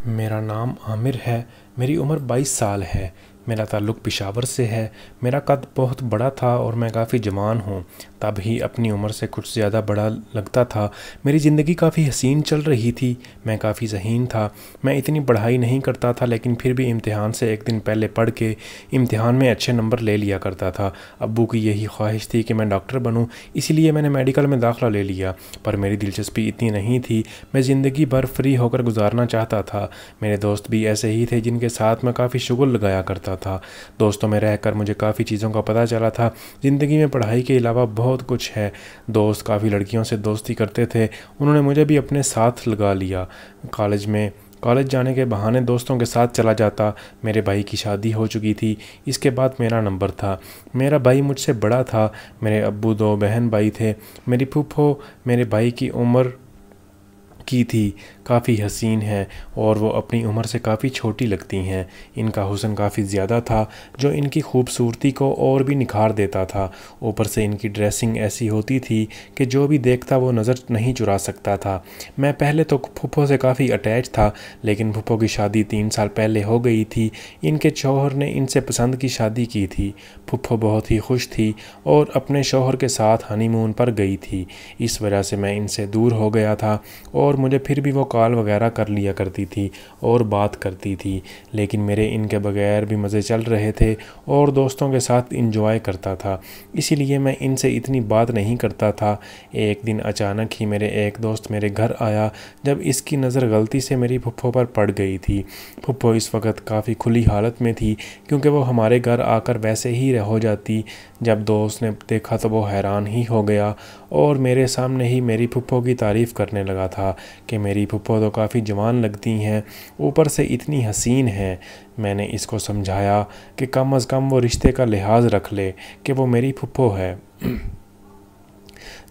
मेरा नाम आमिर है। मेरी उम्र 22 साल है। मेरा ताल्लुक़ पेशावर से है। मेरा कद बहुत बड़ा था और मैं काफ़ी जवान हूँ। तब ही अपनी उम्र से कुछ ज़्यादा बड़ा लगता था। मेरी ज़िंदगी काफ़ी हसीन चल रही थी। मैं काफ़ी ज़हीन था। मैं इतनी पढ़ाई नहीं करता था, लेकिन फिर भी इम्तिहान से एक दिन पहले पढ़ के इम्तिहान में अच्छे नंबर ले लिया करता था। अब्बू की यही ख्वाहिश थी कि मैं डॉक्टर बनूँ, इसीलिए मैंने मेडिकल में दाखिला ले लिया। पर मेरी दिलचस्पी इतनी नहीं थी। मैं ज़िंदगी भर फ्री होकर गुजारना चाहता था। मेरे दोस्त भी ऐसे ही थे, जिनके साथ मैं काफ़ी शुगल लगाया करता था। दोस्तों में रहकर मुझे काफ़ी चीज़ों का पता चला था। ज़िंदगी में पढ़ाई के अलावा बहुत कुछ है। दोस्त काफ़ी लड़कियों से दोस्ती करते थे। उन्होंने मुझे भी अपने साथ लगा लिया। कॉलेज जाने के बहाने दोस्तों के साथ चला जाता। मेरे भाई की शादी हो चुकी थी। इसके बाद मेरा नंबर था। मेरा भाई मुझसे बड़ा था। मेरे अब्बू 2 बहन भाई थे। मेरी फूफो मेरे भाई की उम्र की थी। काफ़ी हसीन हैं और वो अपनी उम्र से काफ़ी छोटी लगती हैं। इनका हुस्न काफ़ी ज़्यादा था, जो इनकी खूबसूरती को और भी निखार देता था। ऊपर से इनकी ड्रेसिंग ऐसी होती थी कि जो भी देखता वो नज़र नहीं चुरा सकता था। मैं पहले तो फूफो से काफ़ी अटैच था, लेकिन फूफो की शादी 3 साल पहले हो गई थी। इनके शौहर ने इनसे पसंद की शादी की थी। फूफो बहुत ही खुश थी और अपने शौहर के साथ हनीमून पर गई थी। इस वजह से मैं इनसे दूर हो गया था और मुझे फिर भी वो कॉल वगैरह कर लिया करती थी और बात करती थी। लेकिन मेरे इनके बगैर भी मज़े चल रहे थे और दोस्तों के साथ इंजॉय करता था, इसीलिए मैं इनसे इतनी बात नहीं करता था। एक दिन अचानक ही मेरे एक दोस्त मेरे घर आया, जब इसकी नज़र गलती से मेरी फुफ्फो पर पड़ गई थी। फुफ्फो इस वक्त काफ़ी खुली हालत में थी, क्योंकि वो हमारे घर आकर वैसे ही हो जाती। जब दोस्त ने देखा तो वो हैरान ही हो गया और मेरे सामने ही मेरी फुफ्फो की तारीफ़ करने लगा था कि मेरी फुफ्फो तो काफ़ी जवान लगती हैं, ऊपर से इतनी हसीन हैं। मैंने इसको समझाया कि कम अज़ कम वो रिश्ते का लिहाज रख ले कि वो मेरी फुफ्फो है।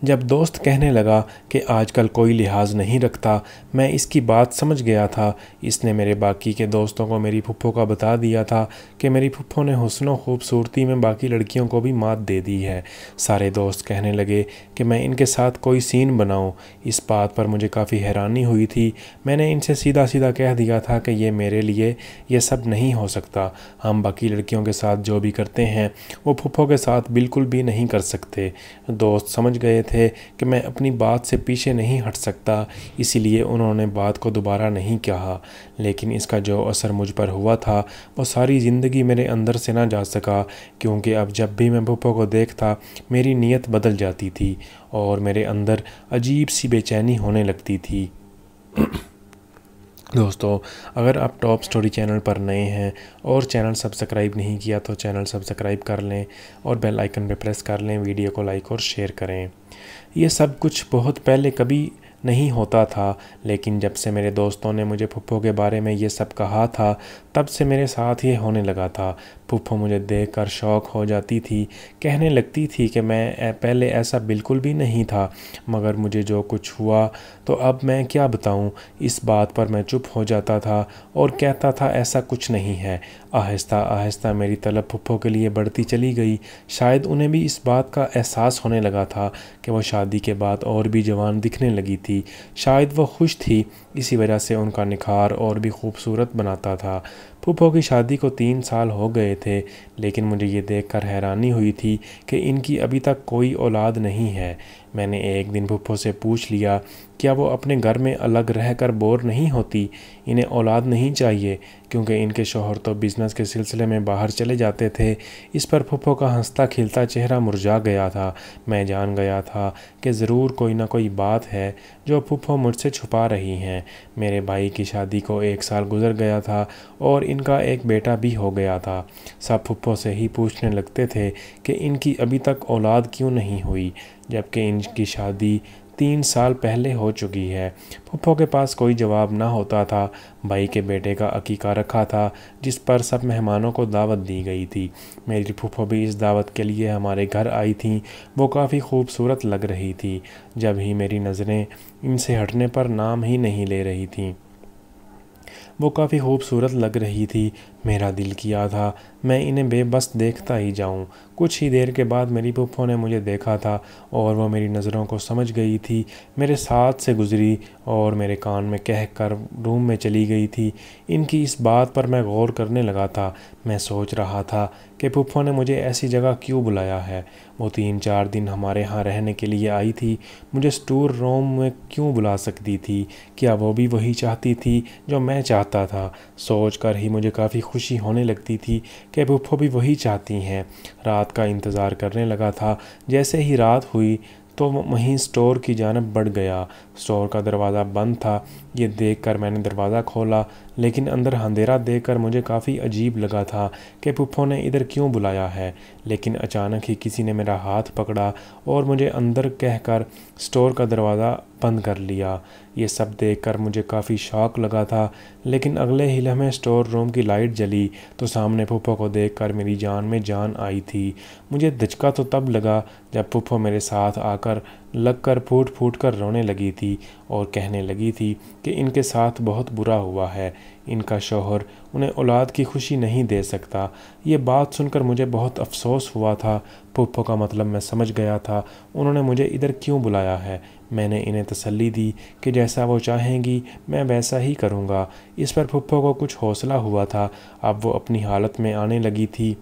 जब दोस्त कहने लगा कि आजकल कोई लिहाज नहीं रखता, मैं इसकी बात समझ गया था। इसने मेरे बाकी के दोस्तों को मेरी फुफ्फो का बता दिया था कि मेरी फुफ्फो ने हुस्न खूबसूरती में बाकी लड़कियों को भी मात दे दी है। सारे दोस्त कहने लगे कि मैं इनके साथ कोई सीन बनाऊं। इस बात पर मुझे काफ़ी हैरानी हुई थी। मैंने इनसे सीधा सीधा कह दिया था कि ये मेरे लिए ये सब नहीं हो सकता। हम बाकी लड़कियों के साथ जो भी करते हैं वो फुफ्फो के साथ बिल्कुल भी नहीं कर सकते। दोस्त समझ गए थे कि मैं अपनी बात से पीछे नहीं हट सकता, इसीलिए उन्होंने बात को दोबारा नहीं कहा। लेकिन इसका जो असर मुझ पर हुआ था वो सारी ज़िंदगी मेरे अंदर से ना जा सका, क्योंकि अब जब भी मैं फुफ्फो को देखता मेरी नीयत बदल जाती थी और मेरे अंदर अजीब सी बेचैनी होने लगती थी। दोस्तों, अगर आप टॉप स्टोरी चैनल पर नए हैं और चैनल सब्सक्राइब नहीं किया तो चैनल सब्सक्राइब कर लें और बेल आइकन पर प्रेस कर लें। वीडियो को लाइक और शेयर करें। ये सब कुछ बहुत पहले कभी नहीं होता था, लेकिन जब से मेरे दोस्तों ने मुझे फुफ्फो के बारे में ये सब कहा था, तब से मेरे साथ ये होने लगा था। फुफ्फो मुझे देखकर शौक हो जाती थी, कहने लगती थी कि मैं पहले ऐसा बिल्कुल भी नहीं था, मगर मुझे जो कुछ हुआ तो अब मैं क्या बताऊं। इस बात पर मैं चुप हो जाता था और कहता था ऐसा कुछ नहीं है। आहिस्ता आहिस्ता मेरी तलब फुफ्फो के लिए बढ़ती चली गई। शायद उन्हें भी इस बात का एहसास होने लगा था कि वो शादी के बाद और भी जवान दिखने लगी थी। शायद वो खुश थी, इसी वजह से उनका निखार और भी खूबसूरत बनाता था। फुफ्फो की शादी को 3 साल हो गए थे, लेकिन मुझे ये देखकर हैरानी हुई थी कि इनकी अभी तक कोई औलाद नहीं है। मैंने एक दिन फुफ्फो से पूछ लिया, क्या वो अपने घर में अलग रहकर बोर नहीं होती? इन्हें औलाद नहीं चाहिए, क्योंकि इनके शौहर तो बिज़नेस के सिलसिले में बाहर चले जाते थे। इस पर फुफ्फो का हंसता खिलता चेहरा मुरझा गया था। मैं जान गया था कि ज़रूर कोई ना कोई बात है जो फुफ्फो मुझसे छुपा रही हैं। मेरे भाई की शादी को 1 साल गुजर गया था और इनका एक बेटा भी हो गया था। सब फुफ्फो से ही पूछने लगते थे कि इनकी अभी तक औलाद क्यों नहीं हुई, जबकि इनकी शादी 3 साल पहले हो चुकी है। फुफ्फो के पास कोई जवाब ना होता था। भाई के बेटे का अकीका रखा था, जिस पर सब मेहमानों को दावत दी गई थी। मेरी फुफ्फो भी इस दावत के लिए हमारे घर आई थी। वो काफ़ी खूबसूरत लग रही थी। जब ही मेरी नज़रें इनसे हटने पर नाम ही नहीं ले रही थीं। वो काफ़ी खूबसूरत लग रही थी। मेरा दिल किया था मैं इन्हें बेबस देखता ही जाऊं। कुछ ही देर के बाद मेरी फूफो ने मुझे देखा था और वो मेरी नज़रों को समझ गई थी। मेरे साथ से गुज़री और मेरे कान में कह कर रूम में चली गई थी। इनकी इस बात पर मैं गौर करने लगा था। मैं सोच रहा था कि फूफो ने मुझे ऐसी जगह क्यों बुलाया है। वो 3-4 दिन हमारे यहाँ रहने के लिए आई थी, मुझे स्टोर रूम में क्यों बुला सकती थी? क्या वो भी वही चाहती थी जो मैं चाहता था? सोच कर ही मुझे काफ़ी खुशी होने लगती थी कि फूफो भी वही चाहती हैं। रात का इंतज़ार करने लगा था। जैसे ही रात हुई तो वहीं स्टोर की जानब बढ़ गया। स्टोर का दरवाज़ा बंद था। ये देखकर मैंने दरवाज़ा खोला, लेकिन अंदर अंधेरा देखकर मुझे काफ़ी अजीब लगा था कि फूफो ने इधर क्यों बुलाया है। लेकिन अचानक ही किसी ने मेरा हाथ पकड़ा और मुझे अंदर कहकर स्टोर का दरवाज़ा बंद कर लिया। ये सब देखकर मुझे काफ़ी शौक लगा था, लेकिन अगले ही लम्हे स्टोर रूम की लाइट जली तो सामने फूफो को देखकर मेरी जान में जान आई थी। मुझे धचका तो तब लगा जब फूफो मेरे साथ आकर लगकर फूट फूट कर रोने लगी थी और कहने लगी थी कि इनके साथ बहुत बुरा हुआ है, इनका शौहर उन्हें औलाद की खुशी नहीं दे सकता। ये बात सुनकर मुझे बहुत अफसोस हुआ था। फूफो का मतलब मैं समझ गया था। उन्होंने मुझे इधर क्यों बुलाया है। मैंने इन्हें तसल्ली दी कि जैसा वो चाहेंगी मैं वैसा ही करूँगा। इस पर फूफो को कुछ हौसला हुआ था। अब वो अपनी हालत में आने लगी थी।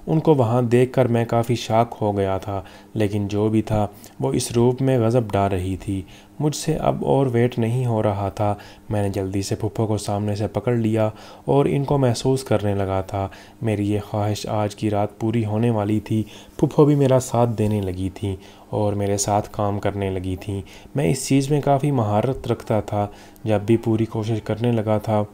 उनको वहाँ देखकर मैं काफ़ी शॉक हो गया था, लेकिन जो भी था वो इस रूप में गज़ब डाल रही थी। मुझसे अब और वेट नहीं हो रहा था। मैंने जल्दी से फूफो को सामने से पकड़ लिया और इनको महसूस करने लगा था। मेरी ये ख्वाहिश आज की रात पूरी होने वाली थी। फूफो भी मेरा साथ देने लगी थी और मेरे साथ काम करने लगी थी। मैं इस चीज़ में काफ़ी महारत रखता था। जब भी पूरी कोशिश करने लगा था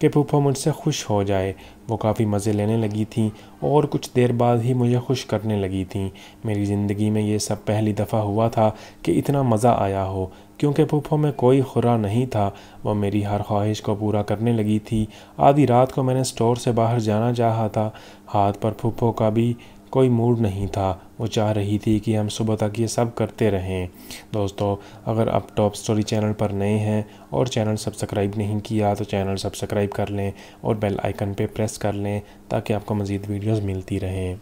कि फूफो मुझसे खुश हो जाए। वो काफ़ी मज़े लेने लगी थी और कुछ देर बाद ही मुझे खुश करने लगी थी। मेरी ज़िंदगी में ये सब पहली दफ़ा हुआ था कि इतना मज़ा आया हो, क्योंकि फूफो में कोई खुरा नहीं था। वह मेरी हर ख्वाहिश को पूरा करने लगी थी। आधी रात को मैंने स्टोर से बाहर जाना चाहा था। हाथ पर फूफो का भी कोई मूड नहीं था। वो चाह रही थी कि हम सुबह तक ये सब करते रहें। दोस्तों, अगर आप टॉप स्टोरी चैनल पर नए हैं और चैनल सब्सक्राइब नहीं किया तो चैनल सब्सक्राइब कर लें और बेल आइकन पे प्रेस कर लें ताकि आपको मज़ीद वीडियोस मिलती रहें।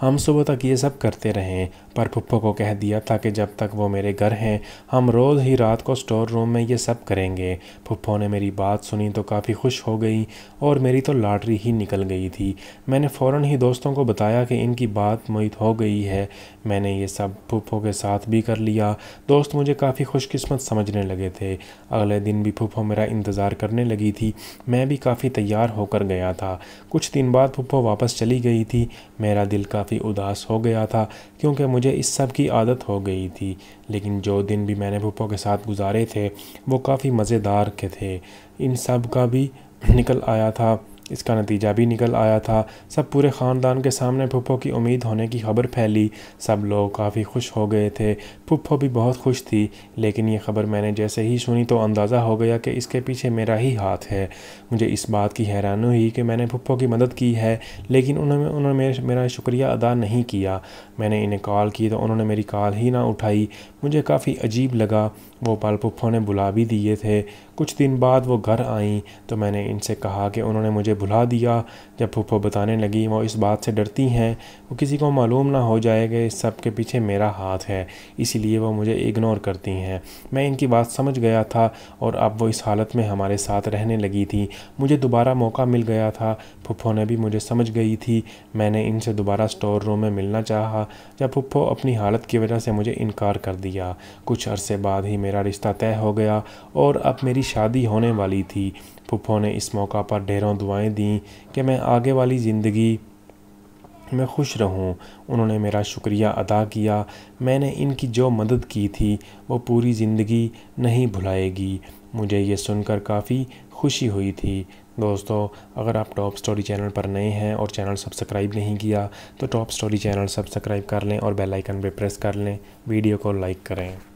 हम सुबह तक ये सब करते रहें, पर फूफो को कह दिया था कि जब तक वो मेरे घर हैं हम रोज़ ही रात को स्टोर रूम में ये सब करेंगे। फूफो ने मेरी बात सुनी तो काफ़ी खुश हो गई और मेरी तो लॉटरी ही निकल गई थी। मैंने फ़ौरन ही दोस्तों को बताया कि इनकी बात मुईत हो गई है। मैंने ये सब फूफो के साथ भी कर लिया। दोस्त मुझे काफ़ी खुशकिस्मत समझने लगे थे। अगले दिन भी फूफो मेरा इंतज़ार करने लगी थी। मैं भी काफ़ी तैयार होकर गया था। कुछ दिन बाद फूफो वापस चली गई थी। मेरा दिल काफ़ी उदास हो गया था क्योंकि मुझे इस सब की आदत हो गई थी। लेकिन जो दिन भी मैंने फूफो के साथ गुजारे थे वो काफ़ी मज़ेदार के थे। इन सब का भी निकल आया था, इसका नतीजा भी निकल आया था। सब पूरे ख़ानदान के सामने फूफो की उम्मीद होने की खबर फैली। सब लोग काफ़ी खुश हो गए थे। फूफो भी बहुत खुश थी, लेकिन ये खबर मैंने जैसे ही सुनी तो अंदाज़ा हो गया कि इसके पीछे मेरा ही हाथ है। मुझे इस बात की हैरानी हुई कि मैंने फूफो की मदद की है, लेकिन उन्होंने मेरा शुक्रिया अदा नहीं किया। मैंने इन्हें कॉल की तो उन्होंने मेरी कॉल ही ना उठाई। मुझे काफ़ी अजीब लगा। वो पल फूफो ने बुला भी दिए थे। कुछ दिन बाद वो घर आईं तो मैंने इनसे कहा कि उन्होंने मुझे भुला दिया। जब फूफो बताने लगी वो इस बात से डरती हैं वो किसी को मालूम ना हो जाए कि इस सब के पीछे मेरा हाथ है, इसीलिए वो मुझे इग्नोर करती हैं। मैं इनकी बात समझ गया था और अब वो इस हालत में हमारे साथ रहने लगी थी। मुझे दोबारा मौका मिल गया था। फूफो ने भी मुझे समझ गई थी। मैंने इनसे दोबारा स्टोर रूम में मिलना चाहा, जब फूफो अपनी हालत की वजह से मुझे इनकार कर दिया। कुछ अरसे बाद ही मेरा रिश्ता तय हो गया और अब मेरी शादी होने वाली थी। फूफो ने इस मौका पर ढेरों दुआएं दी कि मैं आगे वाली ज़िंदगी में खुश रहूं। उन्होंने मेरा शुक्रिया अदा किया। मैंने इनकी जो मदद की थी वो पूरी ज़िंदगी नहीं भुलाएगी। मुझे ये सुनकर काफ़ी खुशी हुई थी। दोस्तों, अगर आप टॉप स्टोरी चैनल पर नए हैं और चैनल सब्सक्राइब नहीं किया तो टॉप स्टोरी चैनल सब्सक्राइब कर लें और बेल आइकन पे प्रेस कर लें। वीडियो को लाइक करें।